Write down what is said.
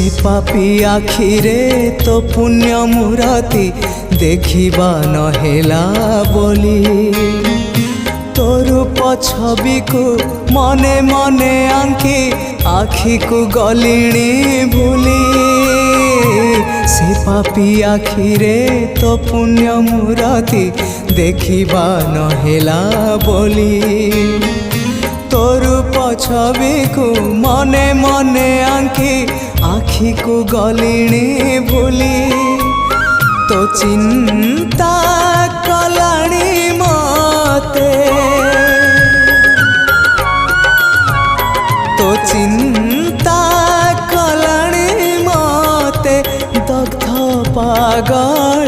से पापी आखिरे तो पुण्य मूरति देखिबा नहेला बोली तो रूप छवि को मने मने आंकी आखि को गलिणी भूली से पापी आखिरे तो पुण्य मूरति देखिबा नहेला बोली तो रूप छवि को मने मने आंकी आखि को गलिणी भूली तो चिंता कलाणी मते तो चिंता कलाणी मते दग्ध पागल